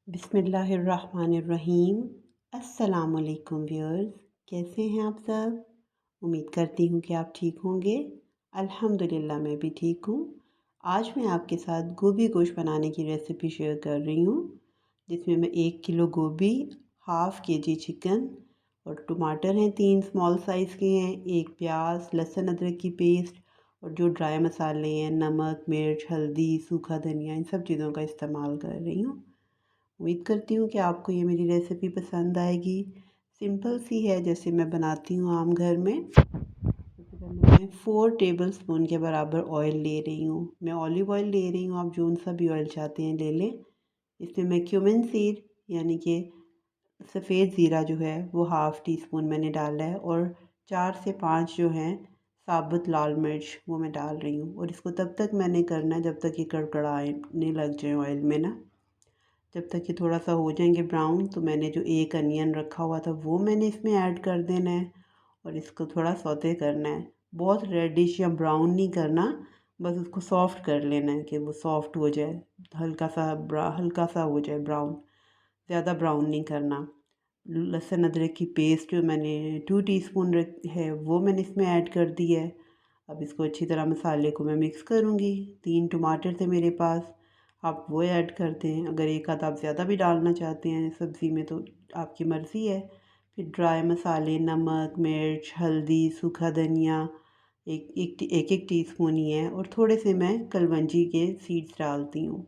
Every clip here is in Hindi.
बिस्मिल्लाहिर्रहमानिर्रहीम। अस्सलामुअलैकुम व्यूअर्स, कैसे हैं आप सब। उम्मीद करती हूँ कि आप ठीक होंगे। अल्हम्दुलिल्लाह मैं भी ठीक हूँ। आज मैं आपके साथ गोभी गोश्त बनाने की रेसिपी शेयर कर रही हूँ, जिसमें मैं 1 किलो गोभी, हाफ़ केजी चिकन और टमाटर हैं 3 स्मॉल साइज़ के हैं, 1 प्याज, लहसुन अदरक की पेस्ट और जो ड्राई मसाले हैं नमक, मिर्च, हल्दी, सूखा धनिया, इन सब चीज़ों का इस्तेमाल कर रही हूँ। उम्मीद करती हूँ कि आपको ये मेरी रेसिपी पसंद आएगी। सिंपल सी है, जैसे मैं बनाती हूँ आम घर में। सबसे पहले मैं 4 टेबल स्पून के बराबर ऑयल ले रही हूँ। मैं ऑलिव ऑयल ले रही हूँ, आप जोन सा भी ऑयल चाहते हैं ले लें। इसमें मैं क्यूमिन सीड यानी कि सफ़ेद ज़ीरा जो है वो हाफ़ टी स्पून मैंने डाला है, और 4 से 5 जो हैं साबुत लाल मिर्च वो मैं डाल रही हूँ। और इसको तब तक मैंने करना है जब तक ये कड़कड़ाने लग जाए ऑयल में ना। जब तक ये थोड़ा सा हो जाएंगे ब्राउन, तो मैंने जो एक अनियन रखा हुआ था वो मैंने इसमें ऐड कर देना है और इसको थोड़ा सौते करना है। बहुत रेडिश या ब्राउन नहीं करना, बस उसको सॉफ़्ट कर लेना है कि वो सॉफ़्ट हो जाए, हल्का सा हो जाए ब्राउन, ज़्यादा ब्राउन नहीं करना। लहसुन अदरक की पेस्ट जो मैंने 2 टीस्पून है वो मैंने इसमें ऐड कर दी है। अब इसको अच्छी तरह मसाले को मैं मिक्स करूँगी। 3 टमाटर थे मेरे पास, आप वो ऐड करते हैं। अगर एक आध आप ज़्यादा भी डालना चाहते हैं सब्ज़ी में तो आपकी मर्ज़ी है। फिर ड्राई मसाले नमक, मिर्च, हल्दी, सूखा धनिया एक टीस्पून ही है, और थोड़े से मैं कलवंजी के सीड्स डालती हूँ।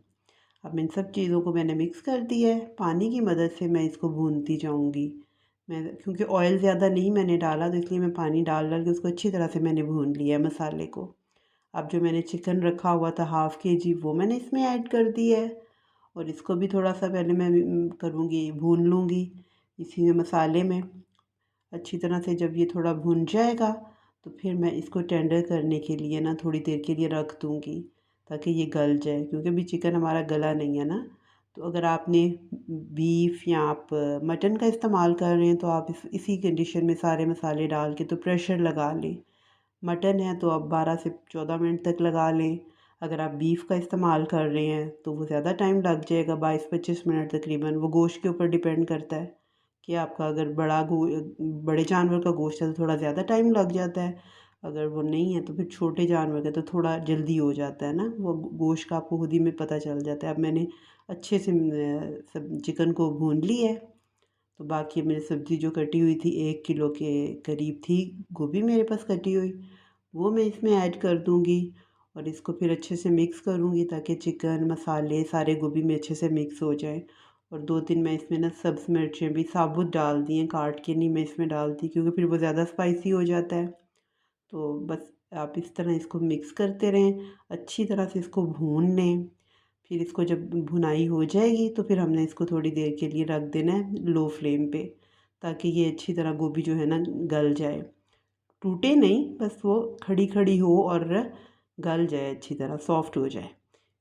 अब इन सब चीज़ों को मैंने मिक्स कर दिया है। पानी की मदद से मैं इसको भूनती जाऊँगी। मैं क्योंकि ऑयल ज़्यादा नहीं मैंने डाला, तो इसलिए मैं पानी डाल के उसको अच्छी तरह से मैंने भून लिया है मसाले को। अब जो मैंने चिकन रखा हुआ था हाफ़ केजी वो मैंने इसमें ऐड कर दिया है, और इसको भी थोड़ा सा पहले मैं करूँगी, भून लूँगी इसी में मसाले में अच्छी तरह से। जब ये थोड़ा भुन जाएगा तो फिर मैं इसको टेंडर करने के लिए ना थोड़ी देर के लिए रख दूँगी, ताकि ये गल जाए, क्योंकि अभी चिकन हमारा गला नहीं है ना। तो अगर आपने बीफ या आप मटन का इस्तेमाल कर रहे हैं तो आप इसी कंडीशन में सारे मसाले डाल के तो प्रेशर लगा लें। मटन है तो आप 12 से 14 मिनट तक लगा लें। अगर आप बीफ का इस्तेमाल कर रहे हैं तो वो ज़्यादा टाइम लग जाएगा, 22-25 मिनट तकरीबन। वो गोश्त के ऊपर डिपेंड करता है कि आपका अगर बड़े जानवर का गोश्त है तो थोड़ा ज़्यादा टाइम लग जाता है। अगर वो नहीं है तो फिर छोटे जानवर का तो थोड़ा जल्दी हो जाता है ना, वो गोश्त का आपको खुद ही में पता चल जाता है। अब मैंने अच्छे से सब चिकन को भून ली है, तो बाकी मेरी सब्ज़ी जो कटी हुई थी 1 किलो के करीब थी गोभी मेरे पास कटी हुई, वो मैं इसमें ऐड कर दूँगी। और इसको फिर अच्छे से मिक्स करूँगी ताकि चिकन मसाले सारे गोभी में अच्छे से मिक्स हो जाए। और 2-3 मैं इसमें ना सब्ज़ मिर्चें भी साबुत डाल दी हैं, काट के नहीं मैं इसमें डालती, क्योंकि फिर वो ज़्यादा स्पाइसी हो जाता है। तो बस आप इस तरह इसको मिक्स करते रहें, अच्छी तरह से इसको भून लें। फिर इसको जब भुनाई हो जाएगी तो फिर हमने इसको थोड़ी देर के लिए रख देना है लो फ्लेम पे, ताकि ये अच्छी तरह गोभी जो है ना गल जाए। टूटे नहीं, बस वो खड़ी खड़ी हो और गल जाए, अच्छी तरह सॉफ्ट हो जाए।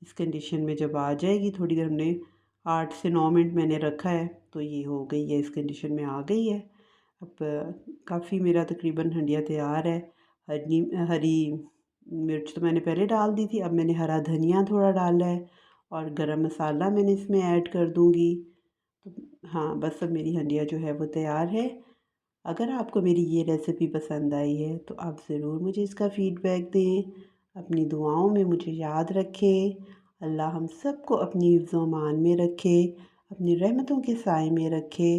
इस कंडीशन में जब आ जाएगी, थोड़ी देर हमने 8 से 9 मिनट मैंने रखा है, तो ये हो गई है, इस कंडीशन में आ गई है। अब काफ़ी मेरा तकरीबन हंडिया तैयार है। हरी हरी मिर्च तो मैंने पहले डाल दी थी, अब मैंने हरा धनिया थोड़ा डाला है, और गरम मसाला मैंने इसमें ऐड कर दूँगी। तो हाँ, बस अब मेरी हंडिया जो है वो तैयार है। अगर आपको मेरी ये रेसिपी पसंद आई है तो आप ज़रूर मुझे इसका फ़ीडबैक दें। अपनी दुआओं में मुझे याद रखें। अल्लाह हम सबको अपनी हिफ्ज़-ओ-अमान में रखे, अपनी रहमतों के साए में रखे,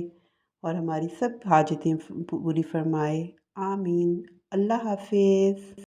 और हमारी सब हाजतें पूरी फरमाए। आमीन। अल्लाह हाफ़िज़।